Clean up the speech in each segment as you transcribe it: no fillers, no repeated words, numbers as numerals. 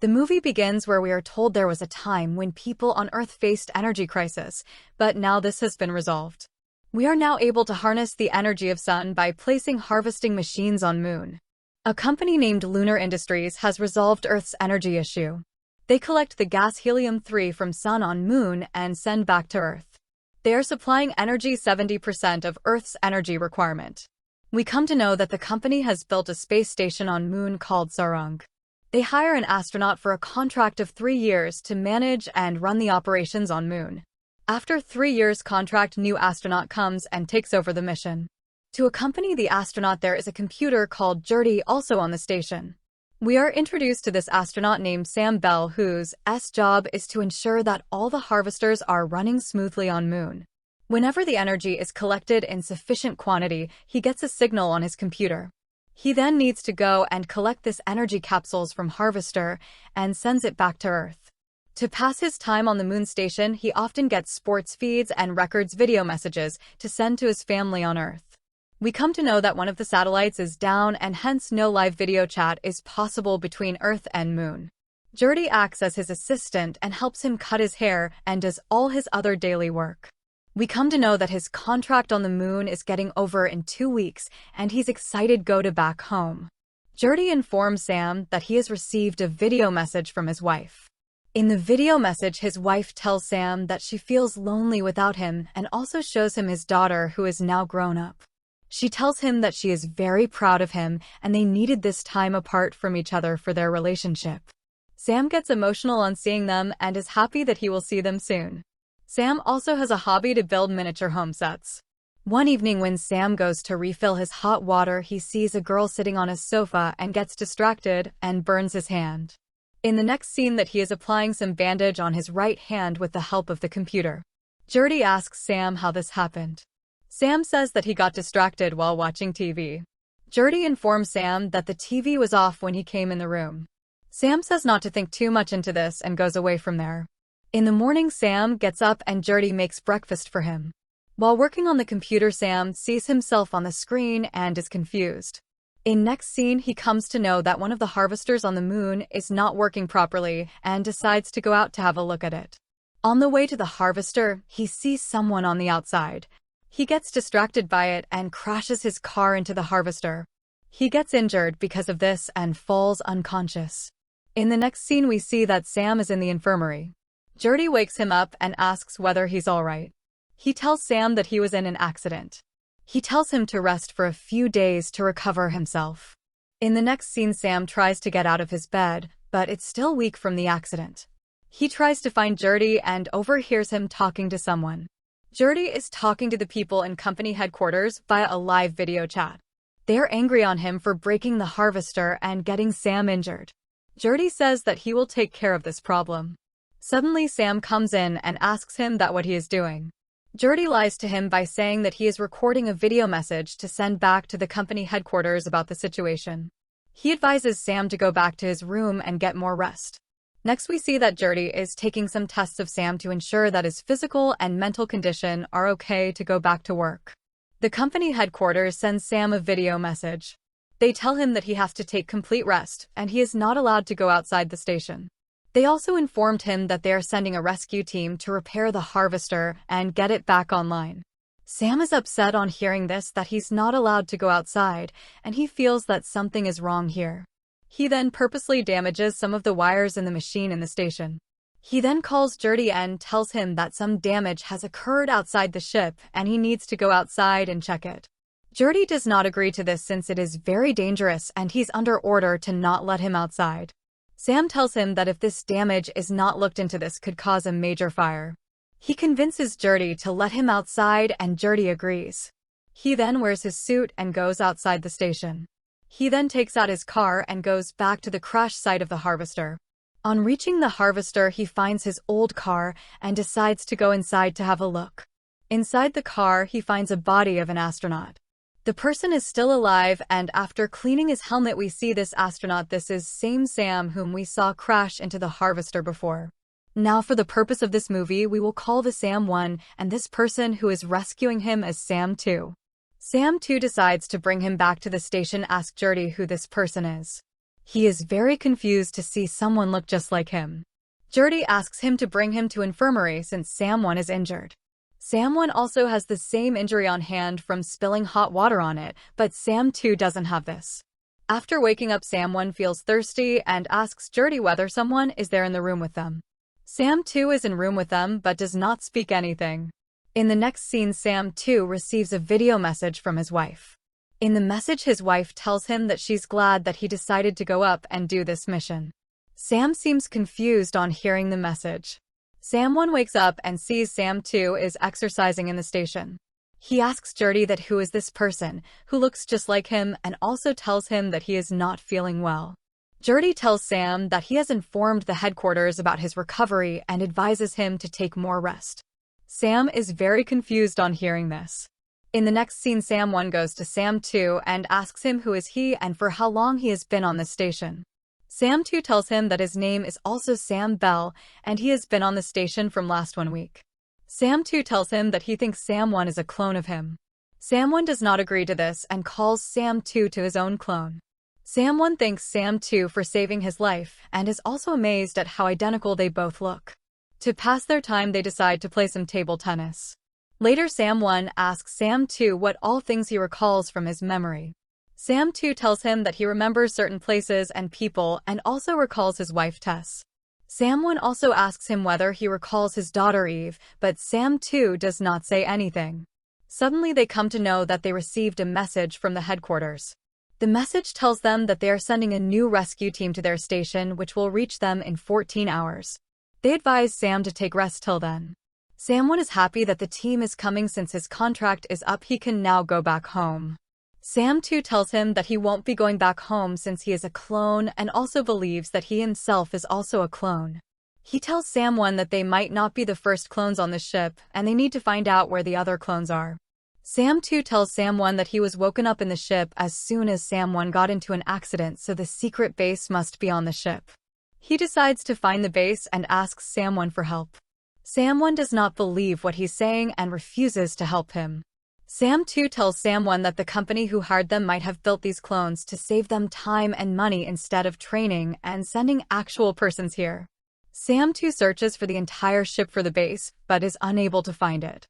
The movie begins where we are told there was a time when people on Earth faced energy crisis, but now this has been resolved. We are now able to harness the energy of sun by placing harvesting machines on Moon. A company named Lunar Industries has resolved Earth's energy issue. They collect the gas helium-3 from sun on Moon and send back to Earth. They are supplying energy 70% of Earth's energy requirement. We come to know that the company has built a space station on Moon called Sarung. They hire an astronaut for a contract of 3 years to manage and run the operations on Moon. After 3 years contract, new astronaut comes and takes over the mission. To accompany the astronaut there is a computer called GERTY also on the station. We are introduced to this astronaut named Sam Bell whose job is to ensure that all the harvesters are running smoothly on Moon. Whenever the energy is collected in sufficient quantity, he gets a signal on his computer. He then needs to go and collect this energy capsules from harvester and sends it back to Earth. To pass his time on the Moon station, he often gets sports feeds and records video messages to send to his family on Earth. We come to know that one of the satellites is down and hence no live video chat is possible between Earth and Moon. GERTY acts as his assistant and helps him cut his hair and does all his other daily work. We come to know that his contract on the Moon is getting over in 2 weeks and he's excited to go back home. GERTY informs Sam that he has received a video message from his wife. In the video message, his wife tells Sam that she feels lonely without him and also shows him his daughter who is now grown up. She tells him that she is very proud of him and they needed this time apart from each other for their relationship. Sam gets emotional on seeing them and is happy that he will see them soon. Sam also has a hobby to build miniature home sets. One evening when Sam goes to refill his hot water, he sees a girl sitting on a sofa and gets distracted and burns his hand. In the next scene that he is applying some bandage on his right hand with the help of the computer. GERTY asks Sam how this happened. Sam says that he got distracted while watching TV. GERTY informs Sam that the TV was off when he came in the room. Sam says not to think too much into this and goes away from there. In the morning, Sam gets up and GERTY makes breakfast for him. While working on the computer, Sam sees himself on the screen and is confused. In next scene, he comes to know that one of the harvesters on the Moon is not working properly and decides to go out to have a look at it. On the way to the harvester, he sees someone on the outside. He gets distracted by it and crashes his car into the harvester. He gets injured because of this and falls unconscious. In the next scene, we see that Sam is in the infirmary. GERTY wakes him up and asks whether he's alright. He tells Sam that he was in an accident. He tells him to rest for a few days to recover himself. In the next scene, Sam tries to get out of his bed, but it's still weak from the accident. He tries to find GERTY and overhears him talking to someone. GERTY is talking to the people in company headquarters via a live video chat. They are angry on him for breaking the harvester and getting Sam injured. GERTY says that he will take care of this problem. Suddenly, Sam comes in and asks him that what he is doing. GERTY lies to him by saying that he is recording a video message to send back to the company headquarters about the situation. He advises Sam to go back to his room and get more rest. Next, we see that GERTY is taking some tests of Sam to ensure that his physical and mental condition are okay to go back to work. The company headquarters sends Sam a video message. They tell him that he has to take complete rest and he is not allowed to go outside the station. They also informed him that they are sending a rescue team to repair the harvester and get it back online. Sam is upset on hearing this that he's not allowed to go outside, and he feels that something is wrong here. He then purposely damages some of the wires in the machine in the station. He then calls GERTY and tells him that some damage has occurred outside the ship and he needs to go outside and check it. GERTY does not agree to this since it is very dangerous and he's under order to not let him outside. Sam tells him that if this damage is not looked into, this could cause a major fire. He convinces GERTY to let him outside and GERTY agrees. He then wears his suit and goes outside the station. He then takes out his car and goes back to the crash site of the harvester. On reaching the harvester, he finds his old car and decides to go inside to have a look. Inside the car, he finds a body of an astronaut. The person is still alive, and after cleaning his helmet, we see this astronaut. This is same Sam whom we saw crash into the harvester before. Now, for the purpose of this movie, we will call the Sam 1 and this person who is rescuing him as Sam 2. Sam 2 decides to bring him back to the station, ask GERTY who this person is. He is very confused to see someone look just like him. GERTY asks him to bring him to infirmary since Sam-1 is injured. Sam-1 also has the same injury on hand from spilling hot water on it, but Sam-2 doesn't have this. After waking up, Sam-1 feels thirsty and asks GERTY whether someone is there in the room with them. Sam-2 is in room with them but does not speak anything. In the next scene, Sam-2 receives a video message from his wife. In the message, his wife tells him that she's glad that he decided to go up and do this mission. Sam seems confused on hearing the message. Sam-1 wakes up and sees Sam-2 is exercising in the station. He asks GERTY that who is this person, who looks just like him, and also tells him that he is not feeling well. GERTY tells Sam that he has informed the headquarters about his recovery and advises him to take more rest. Sam is very confused on hearing this. In the next scene, Sam-1 goes to Sam-2 and asks him who is he and for how long he has been on the station. Sam-2 tells him that his name is also Sam Bell and he has been on the station from last 1 week. Sam-2 tells him that he thinks Sam-1 is a clone of him. Sam-1 does not agree to this and calls Sam-2 to his own clone. Sam-1 thanks Sam-2 for saving his life and is also amazed at how identical they both look. To pass their time, they decide to play some table tennis. Later, Sam-1 asks Sam-2 what all things he recalls from his memory. Sam-2 tells him that he remembers certain places and people and also recalls his wife Tess. Sam-1 also asks him whether he recalls his daughter Eve, but Sam-2 does not say anything. Suddenly they come to know that they received a message from the headquarters. The message tells them that they are sending a new rescue team to their station which will reach them in 14 hours. They advise Sam to take rest till then. Sam-1 is happy that the team is coming since his contract is up. He can now go back home. Sam-2 tells him that he won't be going back home since he is a clone and also believes that he himself is also a clone. He tells Sam-1 that they might not be the first clones on the ship and they need to find out where the other clones are. Sam-2 tells Sam-1 that he was woken up in the ship as soon as Sam-1 got into an accident, so the secret base must be on the ship. He decides to find the base and asks Sam-1 for help. Sam-1 does not believe what he's saying and refuses to help him. Sam-2 tells Sam-1 that the company who hired them might have built these clones to save them time and money instead of training and sending actual persons here. Sam-2 searches for the entire ship for the base, but is unable to find it.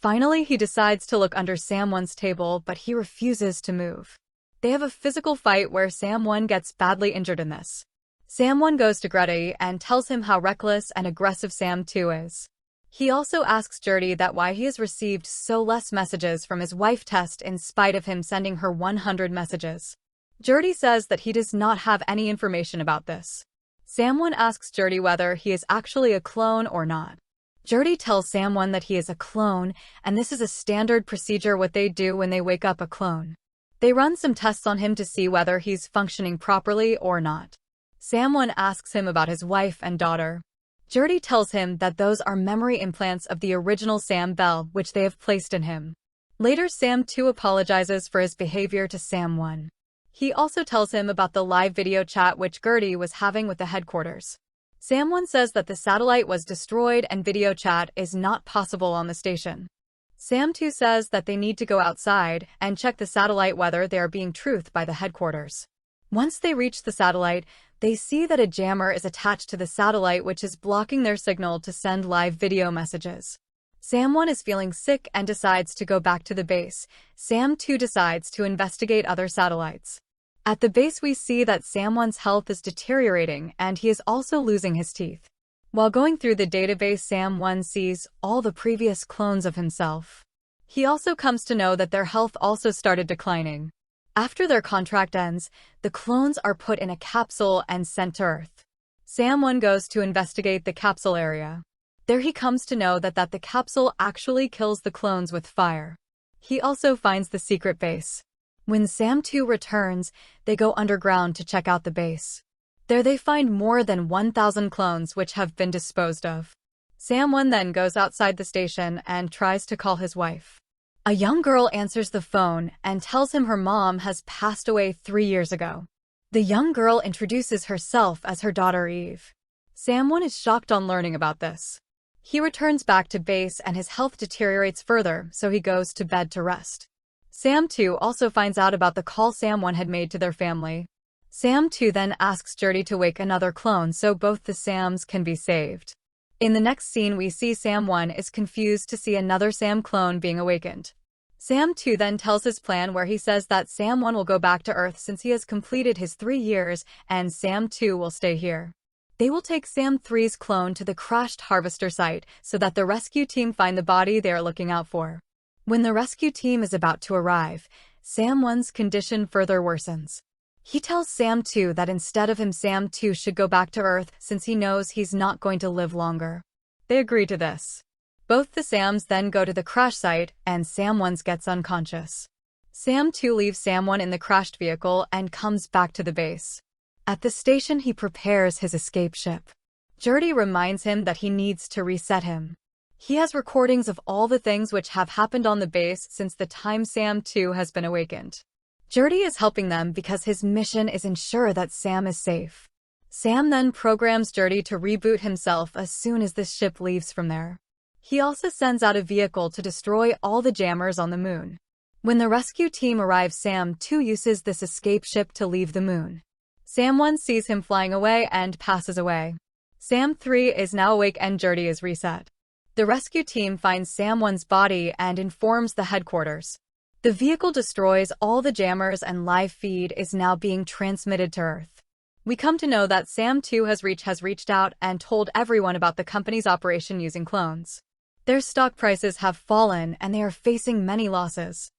Finally, he decides to look under Sam-1's table, but he refuses to move. They have a physical fight where Sam-1 gets badly injured in this. Sam-1 goes to GERTY and tells him how reckless and aggressive Sam-2 is. He also asks GERTY that why he has received so less messages from his wife Tess in spite of him sending her 100 messages. GERTY says that he does not have any information about this. Sam-1 asks GERTY whether he is actually a clone or not. GERTY tells Sam-1 that he is a clone, and this is a standard procedure what they do when they wake up a clone. They run some tests on him to see whether he's functioning properly or not. Sam-1 asks him about his wife and daughter. GERTY tells him that those are memory implants of the original Sam Bell, which they have placed in him. Later, Sam-2 apologizes for his behavior to Sam-1. He also tells him about the live video chat which GERTY was having with the headquarters. Sam-1 says that the satellite was destroyed and video chat is not possible on the station. Sam-2 says that they need to go outside and check the satellite whether they are being truthed by the headquarters. Once they reach the satellite, they see that a jammer is attached to the satellite which is blocking their signal to send live video messages. Sam-1 is feeling sick and decides to go back to the base. Sam-2 decides to investigate other satellites. At the base, we see that Sam-1's health is deteriorating and he is also losing his teeth. While going through the database, Sam-1 sees all the previous clones of himself. He also comes to know that their health also started declining. After their contract ends, the clones are put in a capsule and sent to Earth. Sam-1 goes to investigate the capsule area. There he comes to know that the capsule actually kills the clones with fire. He also finds the secret base. When Sam-2 returns, they go underground to check out the base. There they find more than 1,000 clones which have been disposed of. Sam-1 then goes outside the station and tries to call his wife. A young girl answers the phone and tells him her mom has passed away 3 years ago. The young girl introduces herself as her daughter Eve. Sam-1 is shocked on learning about this. He returns back to base and his health deteriorates further, so he goes to bed to rest. Sam-2 also finds out about the call Sam-1 had made to their family. Sam 2 then asks GERTY to wake another clone so both the Sams can be saved. In the next scene we see Sam 1 is confused to see another Sam clone being awakened. Sam 2 then tells his plan where he says that Sam 1 will go back to Earth since he has completed his 3 years and Sam 2 will stay here. They will take Sam 3's clone to the crashed harvester site so that the rescue team find the body they are looking out for. When the rescue team is about to arrive, Sam 1's condition further worsens. He tells Sam 2 that instead of him Sam 2 should go back to Earth since he knows he's not going to live longer. They agree to this. Both the Sams then go to the crash site and Sam 1 gets unconscious. Sam 2 leaves Sam 1 in the crashed vehicle and comes back to the base. At the station he prepares his escape ship. GERTY reminds him that he needs to reset him. He has recordings of all the things which have happened on the base since the time Sam 2 has been awakened. GERTY is helping them because his mission is ensure that Sam is safe. Sam then programs GERTY to reboot himself as soon as the ship leaves from there. He also sends out a vehicle to destroy all the jammers on the moon. When the rescue team arrives, Sam 2 uses this escape ship to leave the moon. Sam 1 sees him flying away and passes away. Sam 3 is now awake and GERTY is reset. The rescue team finds Sam 1's body and informs the headquarters. The vehicle destroys all the jammers and live feed is now being transmitted to Earth. We come to know that Sam 2 has reached out and told everyone about the company's operation using clones. Their stock prices have fallen and they are facing many losses.